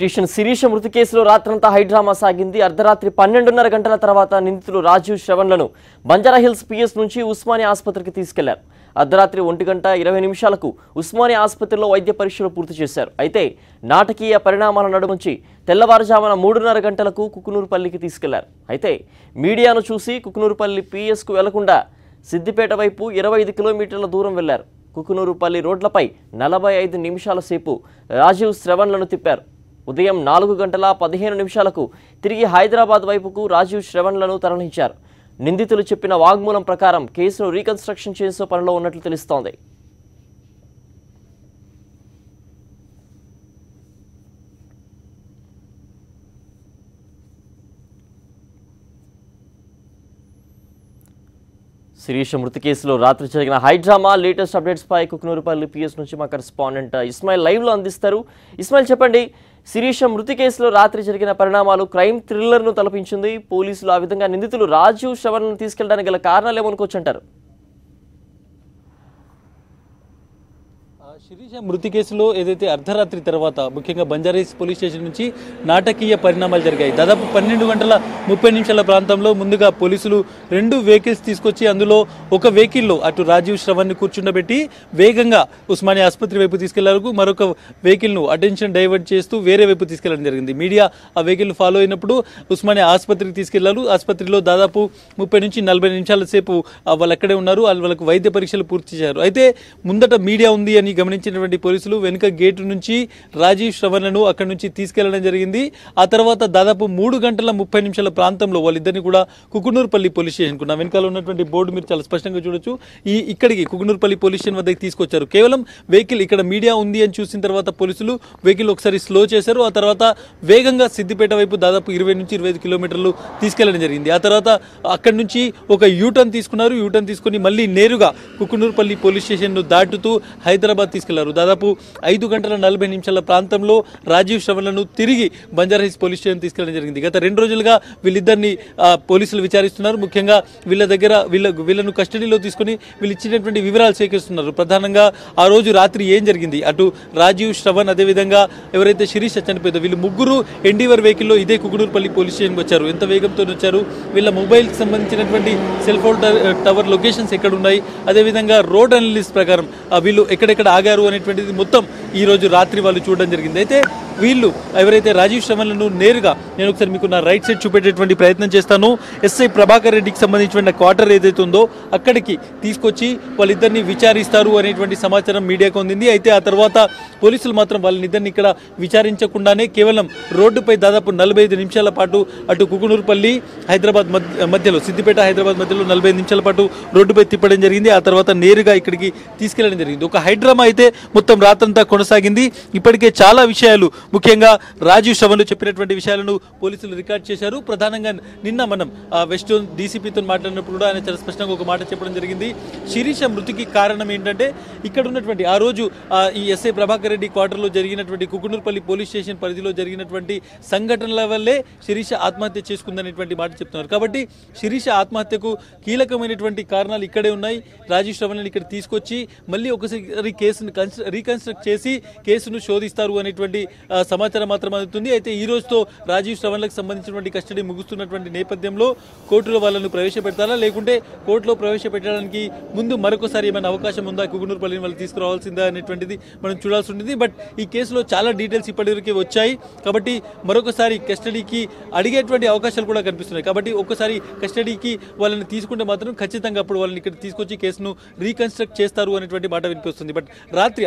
Beautician Sirisha మృతి కేసులో రాత్రంతా హైడ్రామా సాగింది. అర్ధరాత్రి 12:30 గంటల తర్వాత నిందితులు రాజీవ్ శ్రవణ్లను బంజారాహిల్స్ పిఎస్ నుంచి ఉస్మానియా ఆసుపత్రికి తీసుకెళ్లారు. అర్ధరాత్రి 1:20 ఉస్మానియా ఆసుపత్రిలో వైద్య పరీక్షలు పూర్తి చేశారు. అయితే నాటకీయ పరిణామాల నడుముంచి తెల్లవారుజామున 3:30 గంటలకు కుకునూరుపల్లికి తీసుకెళ్లారు. అయితే మీడియాను చూసి కుకునూరుపల్లి పిఎస్కు వెళ్లకుండా సిద్దిపేట వైపు 25 కిలోమీటర్ల దూరం వెళ్లారు. కుకునూరుపల్లి రోడ్లపై 45 నిమిషాల సేపు రాజీవ్ శ్రవణ్లను తిప్పారు. ఉదయం 4:15 తిరిగి హైదరాబాద్ వైపుకు రాజీవ్ శ్రవణ్లను తరలించారు. నిందితులు చెప్పిన వాగ్మూలం ప్రకారం కేసును రీకన్స్ట్రక్షన్ చేసే పనిలో ఉన్నట్లు తెలుస్తోంది. శిరీష మృతి కేసులో రాత్రి జరిగిన హైడ్రామా లేటెస్ట్ అప్డేట్స్ పై కుకునూరుపల్లి పిఎస్ నుంచి మా కరెస్పాండెంట్ ఇస్మాయిల్ లైవ్ లో అందిస్తారు. ఇస్మాయిల్, చెప్పండి, శిరీష మృతి కేసులో రాత్రి జరిగిన పరిణామాలు క్రైమ్ థ్రిల్లర్ ను తలపించింది. పోలీసులు ఆ విధంగా నిందితులు రాజీవ్ శ్రవణ్ను తీసుకెళ్లడానికి గల కారణాలు ఏమనుకోవచ్చు అంటారు? శిరీష మృతి కేసులో ఏదైతే అర్ధరాత్రి తర్వాత ముఖ్యంగా బంజారాహిల్స్ పోలీస్ స్టేషన్ నుంచి నాటకీయ పరిణామాలు జరిగాయి. దాదాపు 12:30 ప్రాంతంలో ముందుగా పోలీసులు 2 వెహికల్స్ తీసుకొచ్చి అందులో ఒక వెహికల్లో అటు రాజీవ్ శ్రవణ్ని కూర్చుండబెట్టి వేగంగా ఉస్మానియా ఆసుపత్రి వైపు తీసుకెళ్లారు. మరొక వెహికల్ను అటెన్షన్ డైవర్ట్ చేస్తూ వేరే వైపు తీసుకెళ్లడం జరిగింది. మీడియా ఆ వెహికల్ ఫాలో అయినప్పుడు ఉస్మానియా ఆసుపత్రికి తీసుకెళ్లారు. ఆసుపత్రిలో దాదాపు 30 నుంచి 40 నిమిషాల సేపు వాళ్ళు అక్కడే ఉన్నారు. వాళ్ళకు వైద్య పరీక్షలు పూర్తి చేశారు. అయితే ముందట మీడియా ఉంది అని గమనించినటువంటి పోలీసులు వెనుక గేటు నుంచి రాజీవ్ శ్రవణ్లను అక్కడి నుంచి తీసుకెళ్లడం జరిగింది. ఆ తర్వాత దాదాపు 3:30 ప్రాంతంలో వాళ్ళిద్దరిని కూడా కుకునూరుపల్లి పోలీస్ స్టేషన్ కున్న వెనకాల ఉన్నటువంటి బోర్డు మీరు చాలా స్పష్టంగా చూడొచ్చు. ఇక్కడికి కుకునూరుపల్లి పోలీస్ స్టేషన్ వద్దకు తీసుకొచ్చారు. కేవలం వెహికల్ ఇక్కడ మీడియా ఉంది అని చూసిన తర్వాత పోలీసులు వెహికల్ ఒకసారి స్లో చేశారు. ఆ తర్వాత వేగంగా సిద్దిపేట వైపు దాదాపు 20 నుంచి 25 కిలోమీటర్లు తీసుకెళ్లడం జరిగింది. ఆ తర్వాత అక్కడి నుంచి ఒక యూటర్న్ తీసుకున్నారు. యూటర్న్ తీసుకుని మళ్ళీ నేరుగా కుకునూరుపల్లి పోలీస్ స్టేషన్ను దాటుతూ హైదరాబాద్ తీసుకెళ్లారు. దాదాపు 5:40 ప్రాంతంలో రాజీవ్ శ్రవణ్లను తిరిగి బంజారాహిల్స్ పోలీస్ స్టేషన్ తీసుకెళ్లడం జరిగింది. గత 2 రోజులుగా వీళ్ళిద్దరిని పోలీసులు విచారిస్తున్నారు. ముఖ్యంగా వీళ్ళ దగ్గర వీళ్ళను కస్టడీలో తీసుకుని వీళ్ళు ఇచ్చినటువంటి వివరాలు సేకరిస్తున్నారు. ప్రధానంగా ఆ రోజు రాత్రి ఏం జరిగింది, అటు రాజీవ్ శ్రవణ్ అదేవిధంగా ఎవరైతే శిరీష చనిపోయిందో వీళ్ళు ముగ్గురు ఎన్డీవర్ వెహికల్లో ఇదే కుకునూరుపల్లి పోలీస్ స్టేషన్కి వచ్చారు. ఎంత వేగంతో వచ్చారు, వీళ్ళ మొబైల్కి సంబంధించినటువంటి సెల్ ఫోన్ టవర్ లొకేషన్స్ ఎక్కడ ఉన్నాయి, అదేవిధంగా రోడ్ అనలిస్ట్ ప్రకారం వీళ్ళు ఎక్కడెక్కడ ఆగారు అనేటువంటిది మొత్తం ఈ రోజు రాత్రి వాళ్ళు చూడడం జరిగింది. అయితే వీళ్ళు ఎవరైతే రాజీవ్ శ్రవణ్లను నేరుగా నేను ఒకసారి మీకు నా రైట్ సైడ్ చూపెట్టేటువంటి ప్రయత్నం చేస్తాను. ఎస్ఐ ప్రభాకర్ రెడ్డికి సంబంధించిన క్వార్టర్ ఏదైతే ఉందో అక్కడికి తీసుకొచ్చి వాళ్ళిద్దరిని విచారిస్తారు అనేటువంటి సమాచారం మీడియాకు అందింది. అయితే ఆ తర్వాత పోలీసులు మాత్రం వాళ్ళనిద్దరిని ఇక్కడ విచారించకుండానే కేవలం రోడ్డుపై దాదాపు 45 నిమిషాల పాటు అటు కుకునూరుపల్లి హైదరాబాద్ మధ్యలో సిద్దిపేట హైదరాబాద్ మధ్యలో 45 నిమిషాల పాటు రోడ్డుపై తిప్పడం జరిగింది. ఆ తర్వాత నేరుగా ఇక్కడికి తీసుకెళ్లడం జరిగింది. ఒక హైడ్రామా అయితే మొత్తం రాత్రంతా కొనసాగింది. ఇప్పటికే చాలా విషయాలు ముఖ్యంగా రాజీవ్ శ్రవణ్ చెప్పినటువంటి విషయాలను పోలీసులు రికార్డ్ చేశారు. ప్రధానంగా నిన్న మనం వెస్ట్ డీసీపీతో మాట్లాడినప్పుడు కూడా ఆయన చాలా స్పష్టంగా ఒక మాట చెప్పడం జరిగింది. శిరీష మృతికి కారణం ఏంటంటే ఇక్కడ ఉన్నటువంటి ఆ రోజు ఈ ఎస్ఐ ప్రభాకర్ రెడ్డి క్వార్టర్లో జరిగినటువంటి కుకునూరుపల్లి పోలీస్ స్టేషన్ పరిధిలో జరిగినటువంటి సంఘటనల వల్లే శిరీష ఆత్మహత్య చేసుకుందనేటువంటి మాట చెప్తున్నారు. కాబట్టి శిరీష ఆత్మహత్యకు కీలకమైనటువంటి కారణాలు ఇక్కడే ఉన్నాయి. రాజీవ్ శ్రవణ్ని ఇక్కడ తీసుకొచ్చి మళ్ళీ ఒకసారి కేసును రీకన్స్ట్రక్ట్ చేసి కేసును శోధిస్తారు అనేటువంటి సమాచారం మాత్రం అందుతుంది. అయితే ఈ రోజుతో రాజీవ్ శ్రవణ్లకు సంబంధించినటువంటి కస్టడీ ముగుస్తున్నటువంటి నేపథ్యంలో కోర్టులో వాళ్ళను ప్రవేశపెడతారా, లేకుంటే కోర్టులో ప్రవేశపెట్టడానికి ముందు మరొకసారి ఏమైనా అవకాశం ఉందా, కుకునూరుపల్లిని వాళ్ళు తీసుకురావాల్సిందా అనేటువంటిది మనం చూడాల్సి ఉంటుంది. బట్ ఈ కేసులో చాలా డీటెయిల్స్ ఇప్పటివరకు వచ్చాయి. కాబట్టి మరొకసారి కస్టడీకి అడిగేటువంటి అవకాశాలు కూడా కనిపిస్తున్నాయి. కాబట్టి ఒకసారి కస్టడీకి వాళ్ళని తీసుకుంటే మాత్రం ఖచ్చితంగా అప్పుడు వాళ్ళని ఇక్కడ తీసుకొచ్చి కేసును రీకన్స్ట్రక్ట్ చేస్తారు అనేటువంటి మాట వినిపిస్తుంది. బట్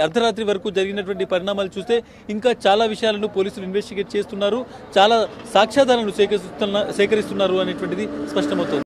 అర్ధరాత్రి వరకు జరిగినటువంటి పరిణామాలు చూస్తే ఇంకా చాలా విషయాలను పోలీసులు ఇన్వెస్టిగేట్ చేస్తున్నారు, చాలా సాక్ష్యాధారాలను సేకరిస్తున్నారు అనేటువంటిది స్పష్టమవుతుంది.